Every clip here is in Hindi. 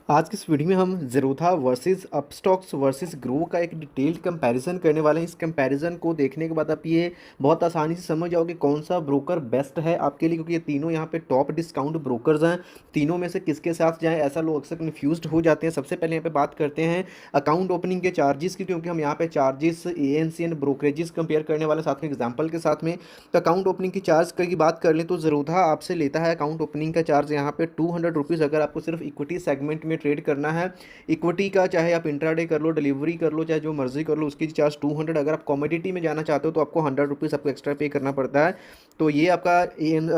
आज की इस वीडियो में हम Zerodha versus Upstox versus grow का एक डिटेल्ड कंपैरिजन करने वाले हैं। इस कंपैरिजन को देखने के बाद आप ये बहुत आसानी से समझ जाओगे कौन सा ब्रोकर बेस्ट है आपके लिए, क्योंकि ये तीनों यहाँ पे टॉप डिस्काउंट ब्रोकर्स हैं। तीनों में से किसके साथ जाएं, ऐसा लोग अक्सर कन्फ्यूज्ड हो जाते हैं। सबसे पहले यहाँ पे बात करते हैं अकाउंट ओपनिंग के चार्जेस की, क्योंकि हम यहाँ पे charges ANC and brokerages compare करने वाले साथ में एग्जाम्पल के साथ में। तो अकाउंट ओपनिंग की चार्ज की बात कर लें तो ज़ेरोधा आपसे लेता है अकाउंट ओपनिंग का चार्ज यहाँ पे 200 रुपीज़, अगर आपको सिर्फ इक्विटी सेगमेंट में ट्रेड करना है। इक्विटी का चाहे आप इंट्राडे कर लो, डिलीवरी कर लो, चाहे जो मर्जी कर लो, उसकी चार्ज 200। अगर आप कमोडिटी में जाना चाहते हो तो आपको 100 रुपीज़ आपको एक्स्ट्रा पे करना पड़ता है। तो ये आपका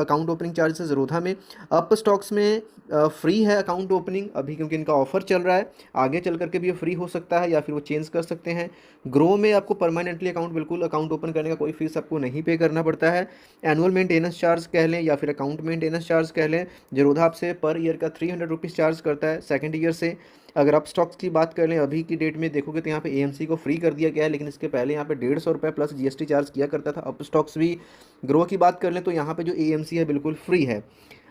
अकाउंट ओपनिंग चार्ज है ज़ेरोधा में। अप स्टॉक्स में फ्री है अकाउंट ओपनिंग अभी, क्योंकि इनका ऑफर चल रहा है। आगे चल करके भी ये फ्री हो सकता है या फिर वो चेंज कर सकते हैं। ग्रो में आपको परमानेंटली बिल्कुल अकाउंट ओपन करने का कोई फीस आपको नहीं पे करना पड़ता है। एनुअल मेंटेनेंस चार्ज कह लें या फिर अकाउंट मेंटेनेंस चार्ज कह लें, ज़ेरोधा आपसे पर ईयर का 300 रुपीज़ चार्ज करता है सेकंड ईयर से। अगर आप स्टॉक्स की बात कर लें अभी की डेट में देखोगे तो यहाँ पे एएमसी को फ्री कर दिया गया है, लेकिन इसके पहले यहाँ पे 150 रुपये प्लस जीएसटी चार्ज किया करता था। अप स्टॉक्स भी। ग्रो की बात कर लें तो यहाँ पे जो एएमसी है बिल्कुल फ्री है।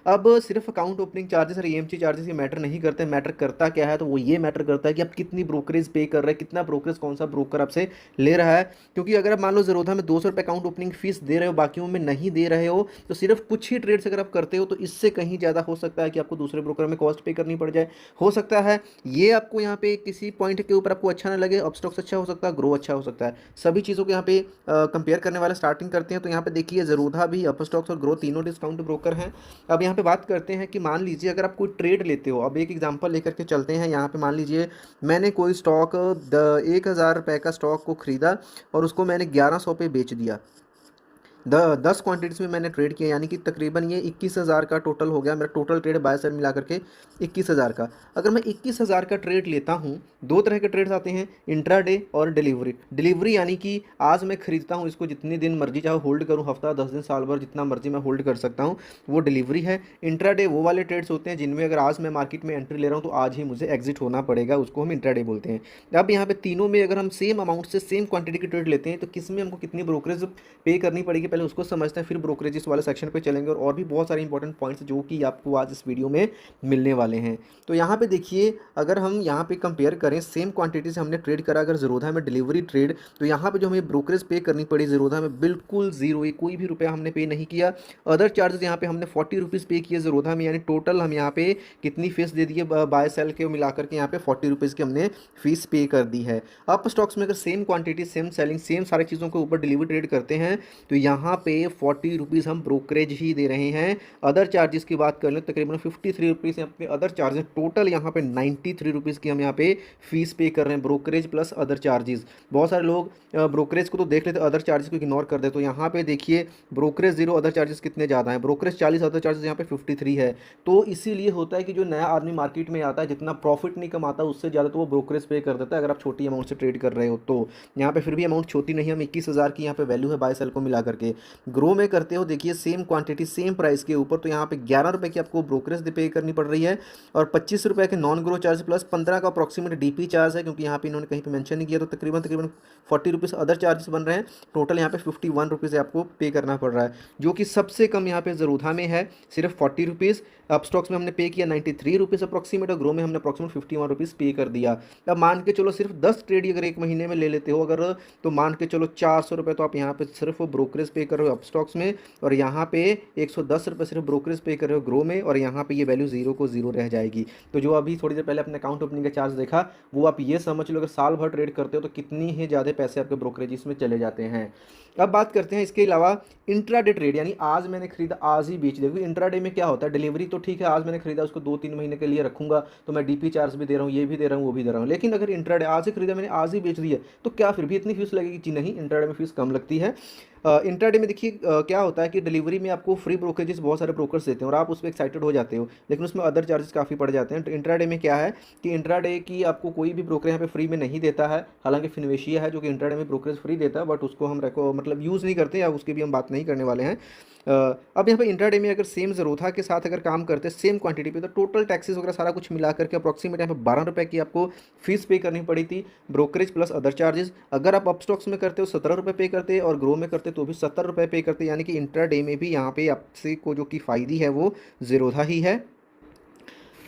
अब सिर्फ अकाउंट ओपनिंग चार्जेस और एएमसी चार्जेस ये मैटर नहीं करते। मैटर करता क्या है, तो वो ये मैटर करता है कि आप कितनी ब्रोकरेज पे कर रहे हैं, कितना ब्रोकरेज कौन सा ब्रोकर आपसे ले रहा है। क्योंकि अगर आप मान लो ज़ेरोधा में 200 रुपये अकाउंट ओपनिंग फीस दे रहे हो, बाकियों में नहीं दे रहे हो, तो सिर्फ कुछ ही ट्रेड्स अगर आप करते हो तो इससे कहीं ज़्यादा हो सकता है कि आपको दूसरे ब्रोकर में कॉस्ट पे करनी पड़ जाए। हो सकता है ये आपको यहाँ पे किसी पॉइंट के ऊपर आपको अच्छा ना लगे, अपस्टॉक्स अच्छा हो सकता है, ग्रो अच्छा हो सकता है। सभी चीज़ों को यहाँ पे कंपेयर करने वाले स्टार्टिंग करते हैं। तो यहाँ पे देखिए ज़ेरोधा भी, अपस्टॉक्स और ग्रो तीनों डिस्काउंट ब्रोकर हैं। अब यहाँ पे बात करते हैं कि मान लीजिए अगर आप कोई ट्रेड लेते हो, अब एक एग्जांपल लेकर के चलते हैं। यहाँ पे मान लीजिए मैंने कोई स्टॉक 1000 रुपये का स्टॉक को ख़रीदा और उसको मैंने 1100 पे बेच दिया। 10 क्वांटिटीज़ में मैंने ट्रेड किया, यानी कि तकरीबन ये 21,000 का टोटल हो गया मेरा। टोटल ट्रेड बाय सेल मिला करके 21,000 का। अगर मैं 21,000 का ट्रेड लेता हूँ, दो तरह के ट्रेड्स आते हैं, इंट्राडे और डिलीवरी। डिलीवरी यानी कि आज मैं खरीदता हूँ इसको, जितनी दिन मर्जी चाहे होल्ड करूँ, हफ्ता 10 दिन साल भर जितना मर्जी मैं होल्ड कर सकता हूँ, वो डिलीवरी है। इंट्राडे वो वाले ट्रेड्स होते हैं जिनमें अगर आज मैं मार्केट में एंट्री ले रहा हूँ तो आज ही मुझे एग्जिट होना पड़ेगा, उसको हम इंट्राडे बोलते हैं। अब यहाँ पे तीनों में अगर हम सेम अमाउंट से सेम क्वांटिटी की ट्रेड लेते हैं तो किस में हमको कितनी ब्रोकरेज पे करनी पड़ेगी, पहले उसको समझते हैं, फिर ब्रोकरेजेस वाले सेक्शन पे चलेंगे। और भी बहुत सारे इंपॉर्टेंट पॉइंट्स जो कि आपको आज इस वीडियो में मिलने वाले हैं। तो यहाँ पे देखिए, अगर हम यहाँ पे कंपेयर करें, सेम क्वांटिटी से हमने ट्रेड करा अगर ज़ेरोधा में डिलीवरी ट्रेड, तो यहाँ पे जो हमें ब्रोकरेज पे करनी पड़ी ज़ेरोधा में बिल्कुल जीरो, ये कोई भी रुपया हमने पे नहीं किया। अदर चार्जेस यहाँ पे हमने 40 रुपीज़ पे किए ज़ेरोधा में, यानी टोटल हम यहाँ पे कितनी फीस दे दिए बाय सेल के मिलाकर के, यहाँ पे 40 रुपीज़ की हमने फीस पे कर दी है। अप स्टॉक्स में अगर same quantity, same selling, same सारी चीज़ों के ऊपर डिलीवरी ट्रेड करते हैं तो यहाँ पे 40 रुपीज़ हम ब्रोकरेज ही दे रहे हैं। अदर चार्जेस की बात कर लें तकरीबन 53 रुपीज़ अपने अदर चार्जेस, टोटल यहाँ पे 93 रुपीज़ की हम यहाँ पे फीस पे कर रहे हैं, ब्रोकरेज प्लस अदर चार्जेस। बहुत सारे लोग ब्रोकरेज को तो देख लेते, अदर चार्जेस को इग्नोर कर दे। तो यहाँ पे देखिए ब्रोकरेज 0, अदर चार्जेस कितने ज़्यादा हैं, ब्रोकरेज 40, अदर चार्जेस यहाँ पे 53 है। तो इसीलिए होता है कि जो नया आदमी मार्केट में आता है, जितना प्रॉफिट नहीं कमाता उससे ज़्यादा तो वो ब्रोकरेज पे कर देता है, अगर आप छोटी अमाउंट से ट्रेड कर रहे हो तो। यहाँ पे फिर भी अमाउंट छोटी नहीं है, हम 21,000 की यहाँ पे वैल्यू है बाय सेल को मिला करके। ग्रो में करते हो देखिए सेम क्वांटिटी सेम प्राइस के ऊपर, तो यहाँ पे 11 रुपये की आपको ब्रोकरेज पे करनी पड़ रही है और 25 रुपये के नॉन ग्रो चार्ज प्लस 15 का अप्रॉक्सीमेट डीपी चार्ज है, क्योंकि यहाँ पे इन्होंने कहीं पे मेंशन नहीं किया। तो तकरीबन तकरीबन 40 रुपीज़ अदर चार्जेस बन रहे हैं। टोटल यहाँ पे 51 रुपीज़ आपको पे करना पड़ रहा है, जो कि सबसे कम यहाँ पे ज़ेरोधा में है, सिर्फ 40 रुपीज़। अपस्टॉक्स में हमने पे किया 93 रुपीज़ अप्रॉक्सीमेट, और ग्रो में हमने अप्रॉक्सीमेट 51 रुपीज़ पे कर दिया। अब मान के चलो सिर्फ 10 ट्रेड अगर एक महीने में ले लेते हो अगर, तो मान के चलो 400 रुपये तो आप यहाँ पे सिर्फ ब्रोकरेज पे कर रहे हो अपस्टॉक्स में, और यहाँ पे 110 रुपये सिर्फ ब्रोकरेज पे कर रहे हो ग्रो में, और यहाँ पे ये वैल्यू जीरो को जीरो रह जाएगी। तो जो अभी थोड़ी देर पहले अपने अकाउंट ओपनिंग का चार्ज देखा, वो आप ये समझ लो अगर साल भर ट्रेड करते हो तो कितनी ही ज़्यादा पैसे आपके ब्रोकरेज में चले जाते हैं। अब बात करते हैं इसके अलावा इंट्राडे ट्रेड, यानी आज मैंने खरीदा आज ही बेच दिया। इंट्राडे में क्या होता है, डिलीवरी तो ठीक है, आज मैंने खरीदा उसको 2-3 महीने के लिए रखूंगा तो मैं डीपी चार्ज भी दे रहा हूँ, ये भी दे रहा हूँ, वो भी दे रहा हूँ। लेकिन अगर इंट्राडे आज ही खरीदा मैंने आज ही बेच दिया तो क्या फिर भी इतनी फीस लगेगी? जी नहीं, इंट्राडे में फीस कम लगती है। इंट्राडे में देखिए क्या होता है कि डिलीवरी में आपको फ्री ब्रोकरेजेस बहुत सारे ब्रोकर्स देते हैं और आप उस पर एक्साइटेड हो जाते हो, लेकिन उसमें अदर चार्जेस काफ़ी पड़ जाते हैं। तो इंट्राडे में क्या है कि इंट्राडे की आपको कोई भी ब्रोकर यहाँ पे फ्री में नहीं देता है। हालांकि फिनवेशिया है जो कि इंट्राडे में ब्रोकरेज फ्री देता है, बट उसको हम मतलब यूज़ नहीं करते, या उसकी भी हम बात नहीं करने वाले हैं। अब यहाँ पे इंट्राडे में अगर सेम ज़ेरोधा के साथ अगर काम करते हैं सेम क्वांटिटी पे, तो टोटल टैक्सेस वगैरह सारा कुछ मिला करके अप्रॉक्सीमेट यहाँ पे 12 रुपये की आपको फीस पे करनी पड़ी थी, ब्रोकरेज प्लस अदर चार्जेस। अगर आप अपस्टॉक्स में करते हो 17 रुपये पे करते और ग्रो में करते तो भी 70 रुपये पे करते, यानी कि इंट्राडे में भी यहाँ पे आपसे को जो कि फ़ायदी है वो ज़ेरोधा ही है।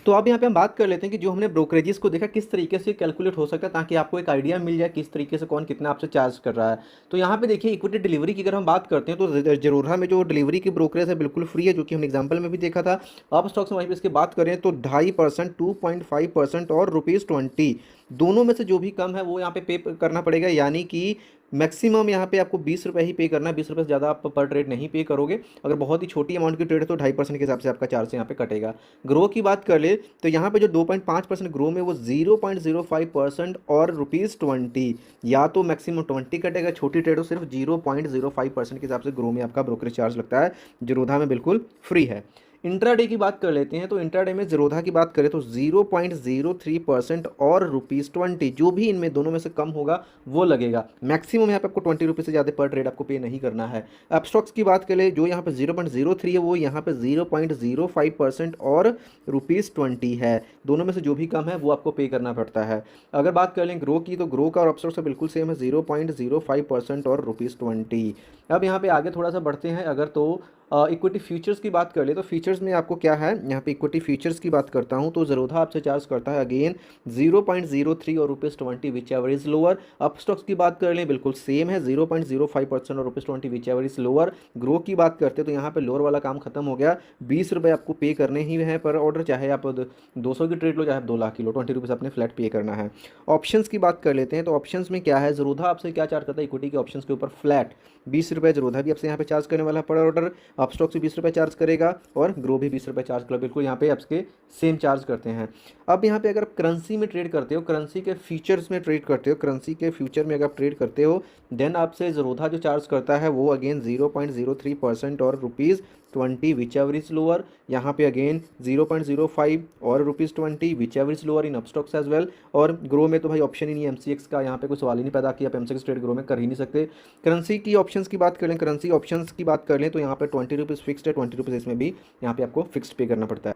तो अब यहाँ पे हम बात कर लेते हैं कि जो हमने ब्रोकरेजेस को देखा किस तरीके से कैलकुलेट हो सकता है, ताकि आपको एक आइडिया मिल जाए किस तरीके से कौन कितना आपसे चार्ज कर रहा है। तो यहाँ पे देखिए इक्विटी डिलीवरी की अगर हम बात करते हैं तो जरूरा में जो डिलीवरी की ब्रोकरेज है बिल्कुल फ्री है, जो कि हमने एग्जाम्पल में भी देखा था। आप स्टॉक्स में वहीं पर इसकी बात करें तो 2.5%, 2.5% और ₹20 दोनों में से जो भी कम है वो यहाँ पे करना पड़ेगा, यानी कि मैक्सिमम यहाँ पे आपको 20 रुपये ही पे करना है। 20 रुपये से ज़्यादा आप पर ट्रेड नहीं पे करोगे। अगर बहुत ही छोटी अमाउंट की ट्रेड है तो 2.5% के हिसाब से आपका चार्ज यहाँ पे कटेगा। ग्रो की बात कर ले तो यहाँ पे जो 2.5% ग्रो में वो 0.05% और ₹20, या तो मैक्सिमम 20 कटेगा, छोटी ट्रेड हो सिर्फ 0.05% के हिसाब से ग्रो में आपका ब्रोकरेज चार्ज लगता है। जीरोधा में बिल्कुल फ्री है। इंट्राडे की बात कर लेते हैं तो इंट्राडे में जीरोधा की बात करें तो 0.03% और ₹20, जो भी इनमें दोनों में से कम होगा वो लगेगा। मैक्सिमम यहाँ पे आपको ₹20 से ज़्यादा पर ट्रेड आपको पे नहीं करना है। अपस्टॉक्स की बात करें जो यहाँ पे 0.03 है वो यहाँ पे 0.05% और ₹20 है। दोनों में से जो भी कम है वो आपको पे करना पड़ता है। अगर बात कर लें ग्रो की तो ग्रो का और अपस्टॉक्स का बिल्कुल सेम है, 0.05% और ₹20। अब यहाँ पे आगे थोड़ा सा बढ़ते हैं। अगर तो इक्विटी फ्यूचर्स की बात कर ले तो फ्यूचर्स में आपको क्या है, यहाँ पे इक्विटी फ्यूचर्स की बात करता हूँ तो ज़रोधा आपसे चार्ज करता है अगेन 0.03 और ₹20 whichever is lower. Upstox की बात कर लें बिल्कुल सेम है, 0.05% और ₹20 whichever is lower. Grow की बात करते हैं तो यहाँ पे लोअर वाला काम खत्म हो गया, 20 रुपये आपको पे करने ही हैं पर ऑर्डर, चाहे आप 200 की ट्रेड लो चाहे आप 2 लाख की लो, ₹20 आपने फ्लैट पे करना है। ऑप्शंस की बात कर लेते हैं तो ऑप्शंस में क्या है, ज़रोधा आपसे क्या चार्ज करता है इक्विटी के ऑप्शंस के ऊपर फ्लैट 20 रुपये। ज़रोधा भी आपसे यहाँ पे चार्ज करने वाला है पर ऑर्डर। अपस्टॉक से 20 रुपये चार्ज करेगा और ग्रो भी 20 रुपये चार्ज करेगा, बिल्कुल यहाँ पे आपके सेम चार्ज करते हैं। अब यहाँ पे अगर करेंसी में ट्रेड करते हो, करेंसी के फीचर्स में ट्रेड करते हो, करेंसी के फ्यूचर में अगर आप ट्रेड करते हो देन आपसे ज़रोधा जो चार्ज करता है वो अगेन 0.03% और ₹20 विच एवर इज लोअर। यहाँ पे अगेन 0.05 और ₹20 whichever is lower in Upstox as well. और ग्रो में तो भाई ऑप्शन ही नहीं है एमसीएक्स का, यहाँ पे कोई सवाल ही नहीं पैदा कि आप एमसीएक्स ट्रेड ग्रो में कर ही नहीं सकते। करेंसी की ऑप्शंस की बात कर लें, करेंसी ऑप्शंस की बात कर लें तो यहाँ पे ₹20 फिक्स्ड है, ₹20 इसमें भी यहाँ पे आपको फिक्स्ड पे करना पड़ता है।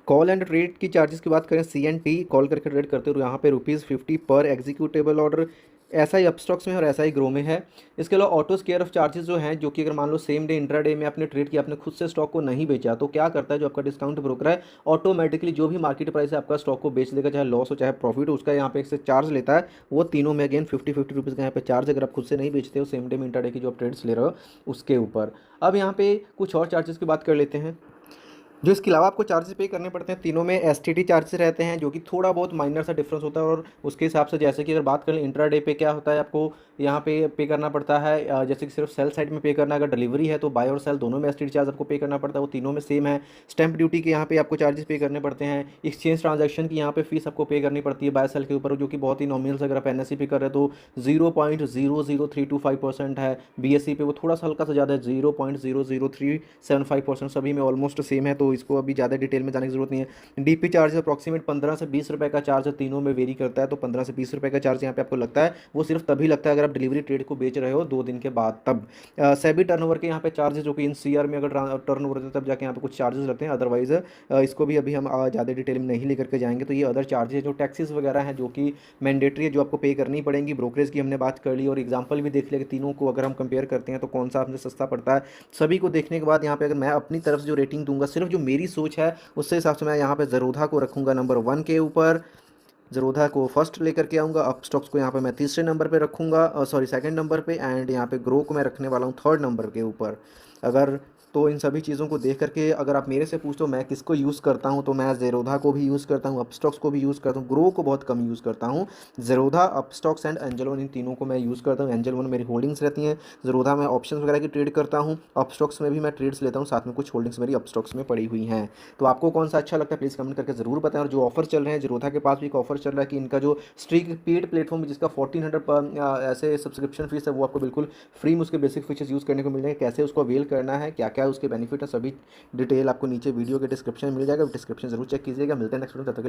कॉल एंड ट्रेड की चार्जेस की बात करें, CNT कॉल करके ट्रेड करते हो यहाँ पे ₹50 पर एग्जीक्यूटेबल ऑर्डर। ऐसा ही अपस्टॉक्स में और ऐसा ही ग्रो में है। इसके अलावा ऑटो स्केयर ऑफ चार्जेस जो हैं, जो कि अगर मान लो सेम डे इंट्राडे में आपने ट्रेड किया, आपने खुद से स्टॉक को नहीं बेचा तो क्या करता है जो आपका डिस्काउंट ब्रोकर है, ऑटोमेटिकली जो भी मार्केट प्राइस है आपका स्टॉक को बेच देगा, चाहे लॉस हो चाहे प्रॉफिट हो, उसका यहाँ पे एक से चार्ज लेता है। वो तीनों में अगेन 50 रुपीज़ का यहाँ पे चार्ज, अगर आप खुद से नहीं बेचते हो सेम डे में इंट्राडे की जो आप ट्रेड्स ले रहे हो उसके ऊपर। अब यहाँ पे कुछ और चार्जेस की बात कर लेते हैं जो इसके अलावा आपको चार्जेस पे करने पड़ते हैं। तीनों में एसटीटी चार्जेस रहते हैं जो कि थोड़ा बहुत माइनर सा डिफरेंस होता है, और उसके हिसाब से जैसे कि अगर बात करें इंट्राडे पे क्या होता है, आपको यहाँ पे करना पड़ता है जैसे कि सिर्फ सेल साइड में पे करना है, अगर डिलीवरी है तो बाय और सेल दोनों में एसटीटी चार्ज आपको पे करना पड़ता है, वो तीनों में सेम है। स्टैंप ड्यूटी के यहाँ पे आपको चार्जेस पे करने पड़ते हैं। एक्सचेंज ट्रांजैक्शन की यहाँ पे फीस आपको पे करनी पड़ती है बाय सेल के ऊपर, जो कि बहुत ही नॉमिनल से, अगर आप एनएससी पे कर रहे हो तो 0.00325% है। बीएससी पे वो थोड़ा सा हल्का सा ज़्यादा है, 0.00375%, सभी में ऑलमोस्ट सेम है, तो इसको अभी ज़्यादा डिटेल में जाने की जरूरत नहीं है। डीपी चार्ज अप्रॉक्सीमेट 15 से 20 रुपये का चार्ज तीनों में वेरी करता है, तो 15 से 20 रुपये का चार्ज यहाँ पे आपको लगता है। वो सिर्फ तभी लगता है अगर आप डिलीवरी ट्रेड को बेच रहे हो 2 दिन के बाद, तब सेबी टर्नओवर के यहाँ पे चार्जेस, जो कि इन सीआर में अगर टर्नओवर होता है तब जाके यहाँ पे कुछ चार्जेस लगते हैं, अदरवाइज इसको भी अभी हम ज़्यादा डिटेल में नहीं लेकर के जाएंगे। तो ये अदर चार्जेस जो टैक्सेस वगैरह हैं जो कि मैंडेटरी है, जो आपको पे करनी पड़ेंगी। ब्रोकरेज की हमने बात कर ली और एग्जाम्पल भी देख लिया कि तीनों को अगर हम कंपेयर करते हैं तो कौन सा हमसे सस्ता पड़ता है। सभी को देखने के बाद यहाँ पे अगर मैं अपनी तरफ से जो रेटिंग दूंगा, सिर्फ जो मेरी सोच है उससे हिसाब से मैं यहाँ पे ज़रोधा को रखूँगा नंबर 1 के ऊपर, ज़रोधा को फर्स्ट लेकर के आऊँगा। अपस्टॉक्स को यहाँ पे मैं तीसरे नंबर पे रखूँगा, सॉरी सेकंड नंबर पे, एंड यहाँ पे ग्रो को मैं रखने वाला हूँ 3rd नंबर के ऊपर। अगर तो इन सभी चीज़ों को देख करके अगर आप मेरे से पूछो मैं किसको यूज़ करता हूँ, तो मैं ज़ेरोधा को भी यूज़ करता हूँ, अपस्टॉक्स को भी यूज़ करता हूँ, ग्रो को बहुत कम यूज़ करता हूँ। Zerodha, Upstox and Angel One, इन तीनों को मैं यूज़ करता हूँ। एंजल वन मेरी होल्डिंग्स रहती हैं, ज़ेरोधा में ऑप्शन वगैरह की ट्रेड करता हूँ, अपस्टॉक्स में भी मैं ट्रेड्स लेता हूँ, साथ में कुछ होल्डिंग्स मेरी अपस्टॉक्स में पड़ी हुई हैं। तो आपको कौन सा अच्छा लगता है प्लीज़ कमेंट करके ज़रूर बताएं। और जो ऑफर चल रहे हैं, ज़ेरोधा के पास भी एक ऑफर चल रहा है कि इनका जो स्ट्रीक पेड प्लेटफॉर्म जिसका 1400 ऐसे सब्सक्रिप्शन फीस है, वो आपको बिल्कुल फ्री में उसके बेसिक फीचर्स यूज़ करने को मिल जाएंगे। कैसे उसको अवेल करना है, क्या क्या उसके बेनिफिट है, सभी डिटेल आपको नीचे वीडियो के डिस्क्रिप्शन में मिल जाएगा। डिस्क्रिप्शन जरूर चेक कीजिएगा। मिलते हैं नेक्स्ट वीडियो, तब तक के लिए।